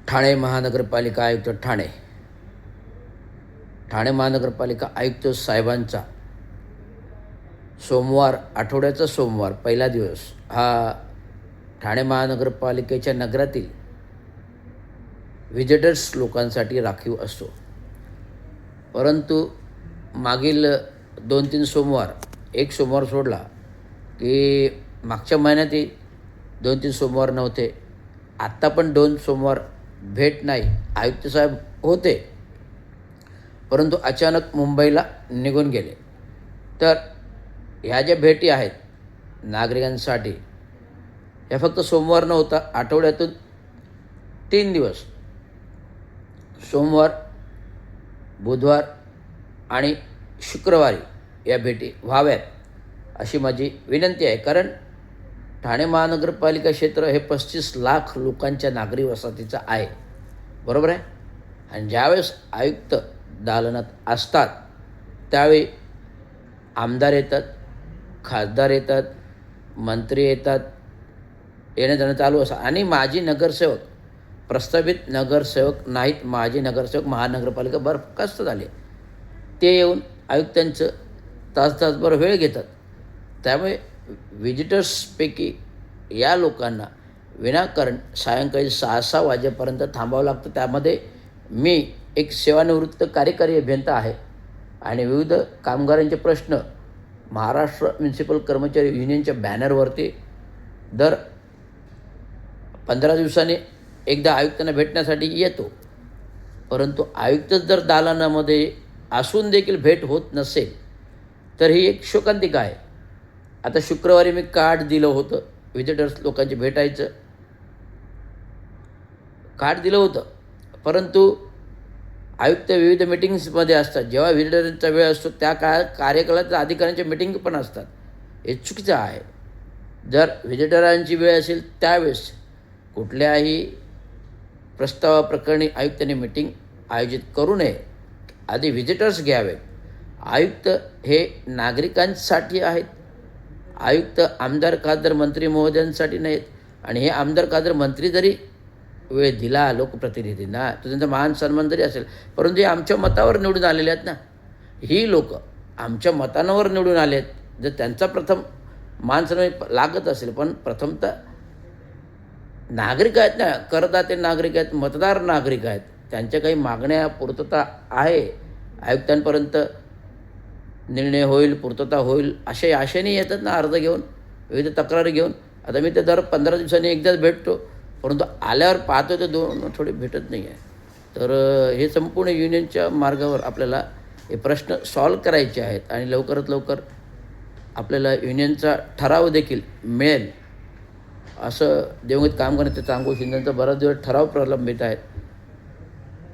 ठाणे महानगरपालिका आयुक्त ठाणे महानगरपालिका आयुक्त साहेबांचा सोमवार, आठवड्याचा सोमवार पहिला दिवस हा ठाणे महानगरपालिकेच्या नगरातील व्हिजिटर्स लोकांसाठी राखीव असतो. परंतु मागील 2-3 सोमवार, एक सोमवार सोडला की मागच्या महिन्यातही 2-3 सोमवार नव्हते. आत्ता पण 2 सोमवार भेट नाही. आयुक्त साहेब होते, परंतु अचानक मुंबईला निघून गेले. तर ह्या ज्या भेटी आहेत नागरिकांसाठी, ह्या फक्त सोमवार नव्हता, आठवड्यातून 3 दिवस सोमवार, बुधवार आणि शुक्रवारी या भेटी व्हाव्यात अशी माझी विनंती आहे. कारण ठाणे महानगरपालिका क्षेत्र हे 35 लाख लोकांच्या नागरी वसाहतीचं आहे, बरोबर आहे. आणि ज्यावेळेस आयुक्त दालनात असतात त्यावेळी आमदार येतात, खासदार येतात, मंत्री येतात, येणं जाणं चालू असतं. आणि माजी नगरसेवक, प्रस्तावित नगरसेवक नाहीत, माजी नगरसेवक महानगरपालिका बरखास्त झाले, ते येऊन आयुक्तांचं तासभर वेळ घेतात. त्यामुळे व्हिजिटर्सपैकी या लोकांना विनाकारण सायंकाळी 6-6 वाजेपर्यंत थांबावं लागतं. त्यामध्ये मी एक सेवानिवृत्त कार्यकारी अभियंता आहे आणि विविध कामगारांचे प्रश्न महाराष्ट्र म्युनिसिपल कर्मचारी युनियनच्या बॅनरवरती दर 15 दिवसांनी एकदा आयुक्तांना भेटण्यासाठी येतो. परंतु आयुक्तच जर दालनामध्ये असून देखील भेट होत नसेल तर ही एक शोकांतिका आहे. आता शुक्रवारी मी कार्ड दिलं होतं, व्हिजिटर्स लोकांची भेटायचं कार्ड दिलं होतं, परंतु आयुक्त विविध मिटिंग्समध्ये असतात. जेव्हा व्हिजिटर्सचा वेळ असतो त्या कार्यकाळात अधिकाऱ्यांच्या मिटिंग पण असतात. हे चुकीचं आहे. जर व्हिजिटरांची वेळ असेल त्यावेळेस कुठल्याही प्रस्तावाप्रकरणी आयुक्तांनी मिटिंग आयोजित करू नये. आधी व्हिजिटर्स घ्यावेत. आयुक्त हे नागरिकांसाठी आहेत. आयुक्त आमदार, खासदार, मंत्री महोदयांसाठी नाहीत. आणि हे आमदार, खासदार, मंत्री जरी वेळ दिला लोकप्रतिनिधींना तर त्यांचा मान सन्मान जरी असेल, परंतु हे आमच्या मतावर निवडून आलेले आहेत ना. ही लोक आमच्या मतांवर निवडून आले आहेत. जर त्यांचा प्रथम मान सन्मान लागत असेल, पण प्रथमतः नागरिक आहेत ना, करदाते नागरिक आहेत, मतदार नागरिक आहेत, त्यांच्या काही मागण्या पूर्तता आहे, आयुक्तांपर्यंत निर्णय होईल, पूर्तता होईल अशा आशेने येतात ना अर्ज घेऊन, विविध तक्रारी घेऊन. आता मी ते दर 15 दिवसांनी एकदाच भेटतो, परंतु आल्यावर पाहतो तर 2 आठवडे भेटत नाही आहे. तर हे संपूर्ण युनियनच्या मार्गावर आपल्याला हे प्रश्न सॉल्व करायचे आहेत आणि लवकरात लवकर आपल्याला युनियनचा ठराव देखील मिळेल असं दिवंगत काम करण्याचं चांगू शिंदेंचा बराच दिवस ठराव प्रलंबित आहेत.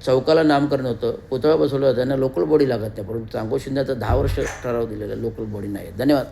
चौकाला नामकरण होतं, पुतळा बसवलं होतं, त्यांना लोकल बॉडी लागत नाही, परंतु चांगू शिंदेचा 10 वर्ष ठराव दिलेला लोकल बॉडी नाही. धन्यवाद.